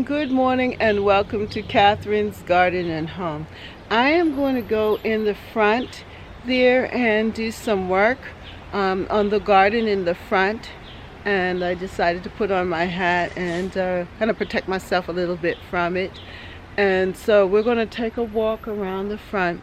Good morning, and welcome to Catherine's Garden and Home. I am going to go in the front there and do some work on the garden in the front, and I decided to put on my hat and kind of protect myself a little bit from it. And so we're going to take a walk around the front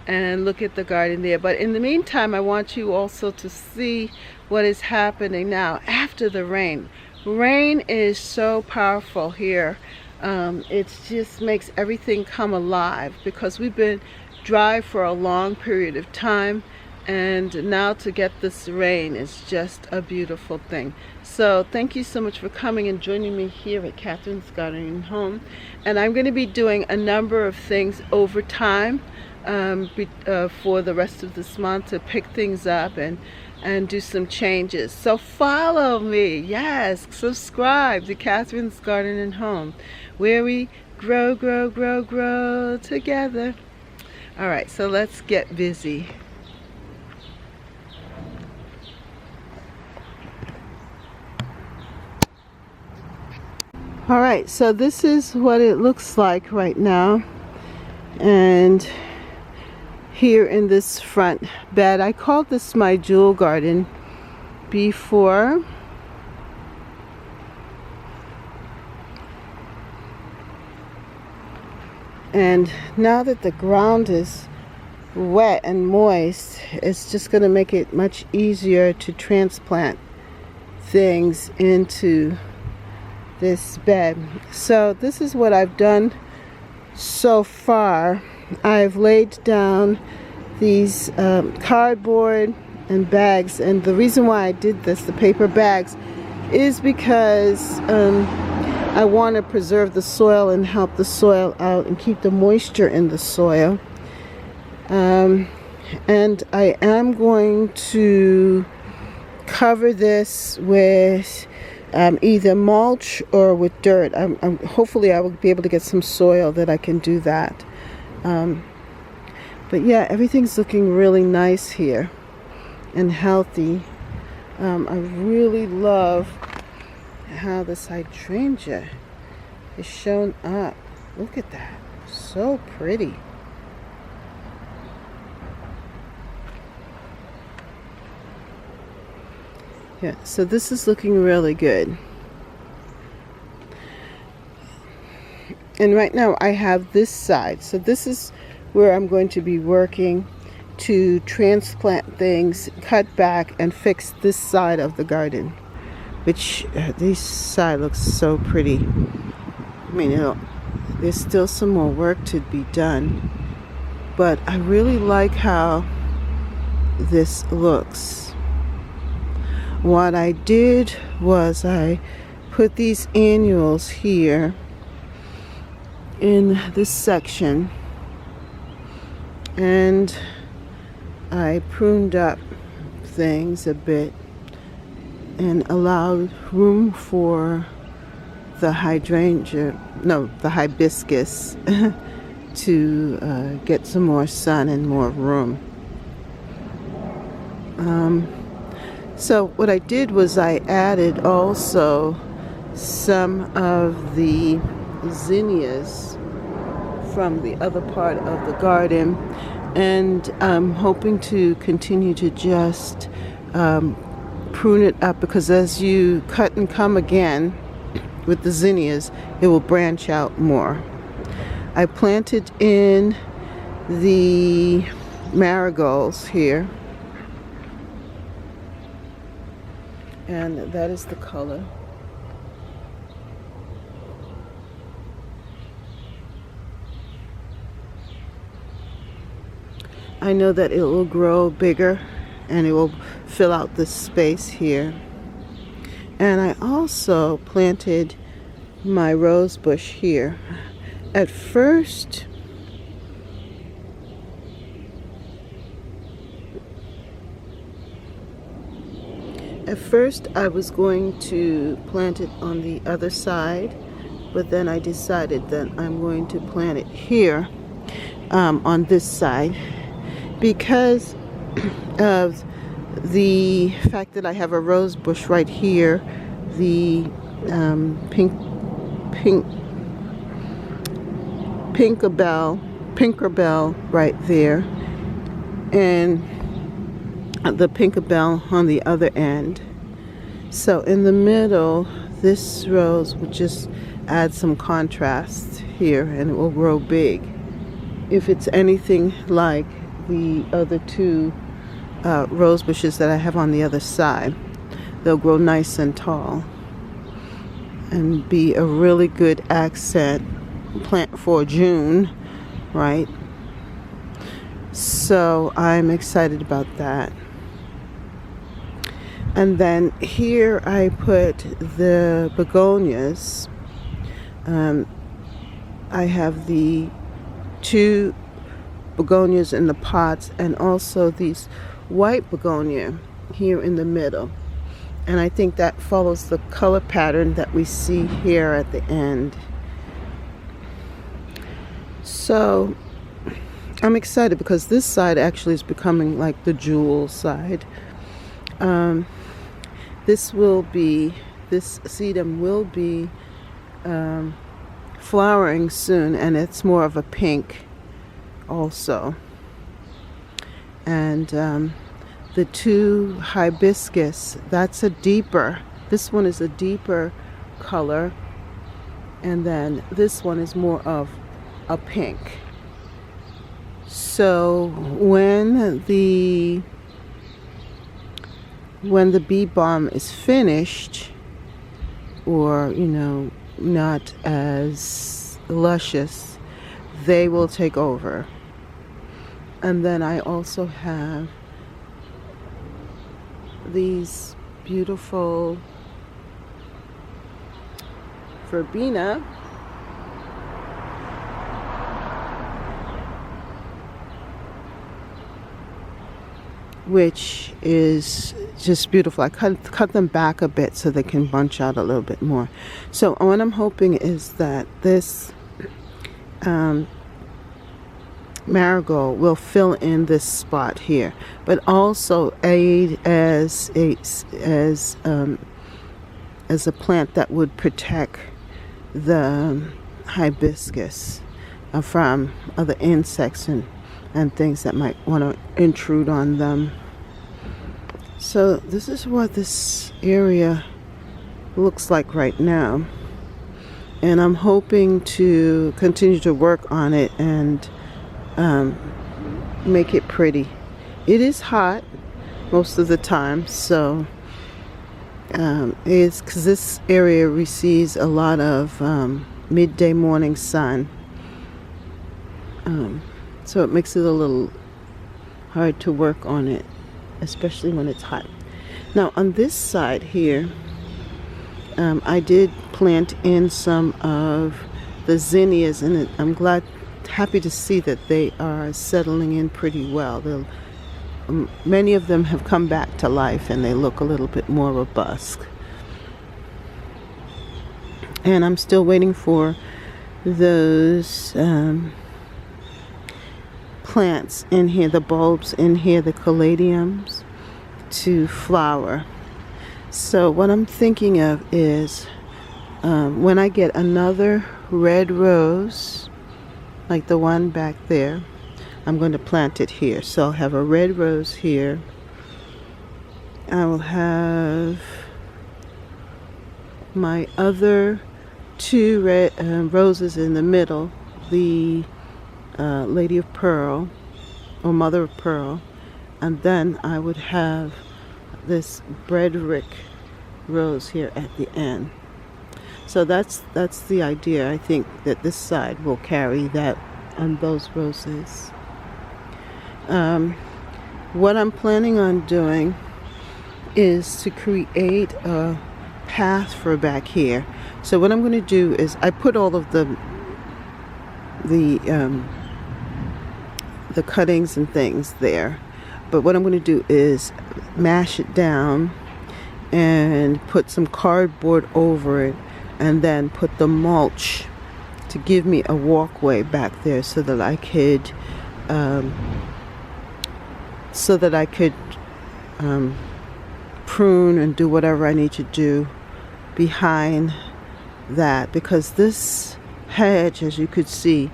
and look at the garden there. But in the meantime, I want you also to see what is happening now after the rain. Rain is so powerful here. It just makes everything come alive, because we've been dry for a long period of time, and now to get this rain is just a beautiful thing. So thank you so much for coming and joining me here at Catherine's Garden and Home. And I'm going to be doing a number of things over time for the rest of this month to pick things up and do some changes. So follow me, yes, subscribe to Catherine's Garden and Home, where we grow together. All right, so let's get busy. All right, so this is what it looks like right now, and here in this front bed, I called this my jewel garden before. And now that the ground is wet and moist, it's just going to make it much easier to transplant things into this bed. So this is what I've done so far. I've laid down these cardboard and bags, and the reason why I did this, the paper bags, is because I want to preserve the soil and help the soil out and keep the moisture in the soil. And I am going to cover this with either mulch or with dirt. Hopefully I will be able to get some soil that I can do that. But yeah, everything's looking really nice here and healthy. I really love how this hydrangea is shown up. Look at that, so pretty. Yeah, so this is looking really good. And right now I have this side, so this is where I'm going to be working to transplant things, cut back, and fix this side of the garden, which this side looks so pretty. I mean, there's still some more work to be done, but I really like how this looks. What I did was I put these annuals here in this section, and I pruned up things a bit and allowed room for the hibiscus to get some more sun and more room. So what I did was I added also some of the zinnias from the other part of the garden, and I'm hoping to continue to just prune it up, because as you cut and come again with the zinnias, it will branch out more. I planted in the marigolds here, and that is the color. I know that it will grow bigger and it will fill out this space here. And I also planted my rose bush here. At first, I was going to plant it on the other side, but then I decided that I'm going to plant it here on this side, because of the fact that I have a rose bush right here, the Pinkerbell right there, and the Pinkerbell on the other end. So in the middle, this rose would just add some contrast here, and it will grow big. If it's anything like the other two rose bushes that I have on the other side, they'll grow nice and tall and be a really good accent plant for June, right? So I'm excited about that. And then here I put the begonias. I have the 2 begonias in the pots, and also these white begonia here in the middle. And I think that follows the color pattern that we see here at the end. So I'm excited because this side actually is becoming like the jewel side. This sedum will be flowering soon, and it's more of a pink also. And the 2 hibiscus, that's a deeper, this one is a deeper color, and then this one is more of a pink. So when the bee balm is finished, or not as luscious, they will take over. And then I also have these beautiful verbena, which is just beautiful. I cut them back a bit so they can bunch out a little bit more. So what I'm hoping is that this marigold will fill in this spot here, but also aid as a plant that would protect the hibiscus from other insects and things that might want to intrude on them. So this is what this area looks like right now, and I'm hoping to continue to work on it and make it pretty. It is hot most of the time, so it's because this area receives a lot of midday morning sun, so it makes it a little hard to work on it, especially when it's hot. Now on this side here, I did plant in some of the zinnias, and I'm happy to see that they are settling in pretty well. Many of them have come back to life, and they look a little bit more robust. And I'm still waiting for those plants in here, the bulbs in here, the caladiums, to flower. So what I'm thinking of is when I get another red rose, like the one back there, I'm going to plant it here. So I'll have a red rose here. I will have my other two red roses in the middle, the Lady of Pearl or Mother of Pearl, and then I would have this Brederick rose here at the end. So that's the idea. I think that this side will carry that and those roses. What I'm planning on doing is to create a path for back here. So what I'm going to do is I put all of the cuttings and things there, but what I'm going to do is mash it down and put some cardboard over it, and then put the mulch to give me a walkway back there so that I could prune and do whatever I need to do behind that, because this hedge, as you could see,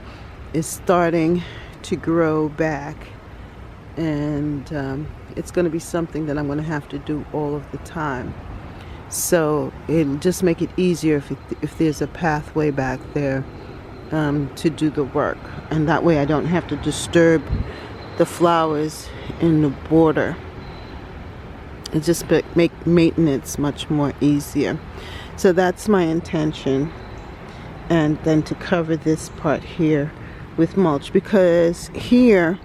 is starting to grow back, and it's going to be something that I'm going to have to do all of the time. So it'll just make it easier if there's a pathway back there to do the work, and that way I don't have to disturb the flowers in the border. It just make maintenance much more easier. So that's my intention, and then to cover this part here with mulch, because here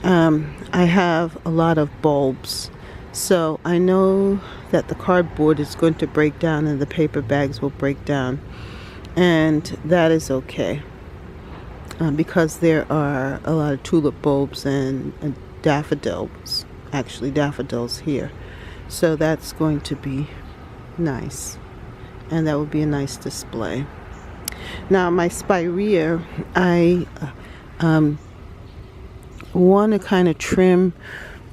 I have a lot of bulbs, so I know that the cardboard is going to break down and the paper bags will break down, and that is okay, because there are a lot of tulip bulbs and daffodils, actually daffodils here, so that's going to be nice, and that would be a nice display. Now my spirea, I want to kind of trim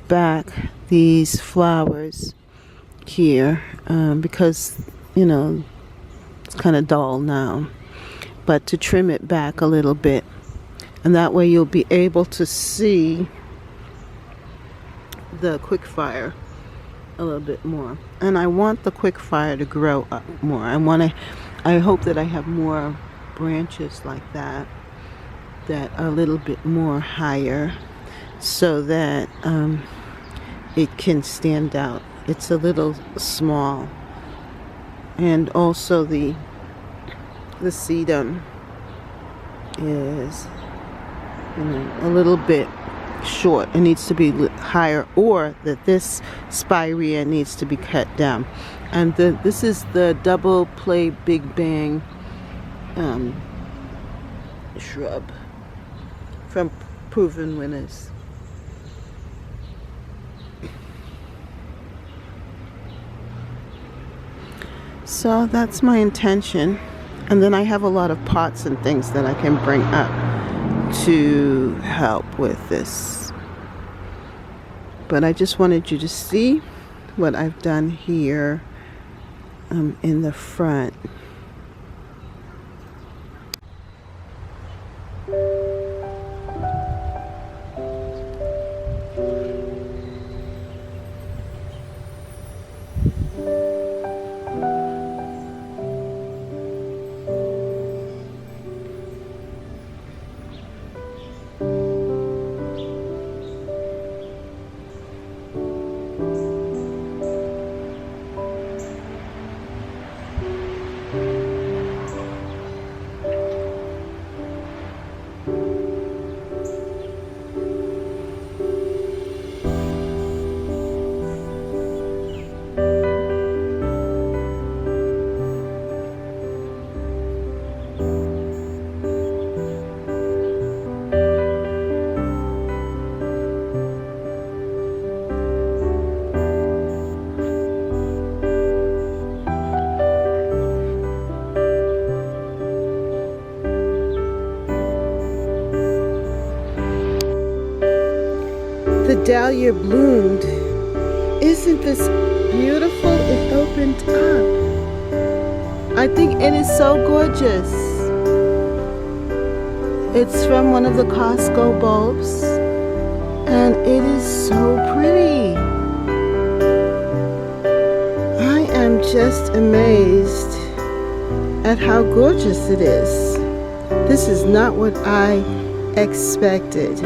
back these flowers here because, you know, it's kind of dull now, but to trim it back a little bit, and that way you'll be able to see the quickfire a little bit more. And I want the quickfire to grow up more. I hope that I have more branches like that are a little bit more higher, so that it can stand out. It's a little small, and also the sedum is, you know, a little bit short. It needs to be higher, or that this spirea needs to be cut down. And this is the double play Big Bang shrub from Proven Winners. So that's my intention, and then I have a lot of pots and things that I can bring up to help with this, but I just wanted you to see what I've done here in the front. the dahlia bloomed. Isn't this beautiful? It opened up. I think it is so gorgeous. It's from one of the Costco bulbs, and it is so pretty. I am just amazed at how gorgeous it is. This is not what I expected.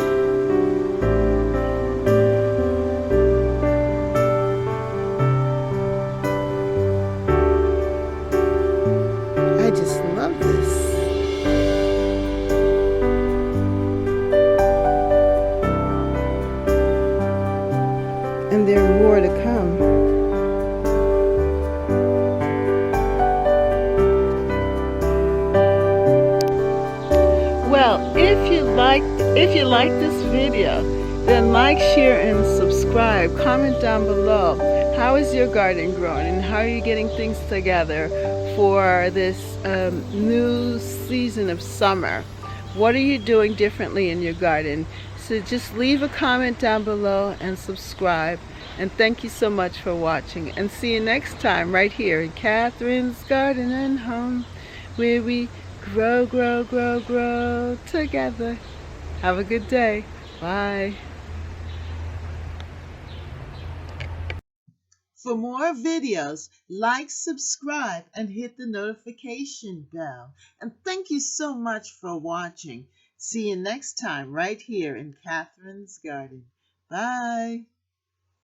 I just love this. And there are more to come. Well, if you like this video, then like, share, and subscribe. Comment down below. How is your garden growing, and how are you getting things together for this new season of summer? What are you doing differently in your garden? So just leave a comment down below and subscribe. And thank you so much for watching. And see you next time right here in Catherine's Garden and Home, where we grow, grow, grow, grow together. Have a good day. Bye. For more videos, like, subscribe, and hit the notification bell. And thank you so much for watching. See you next time right here in Catherine's Garden. Bye.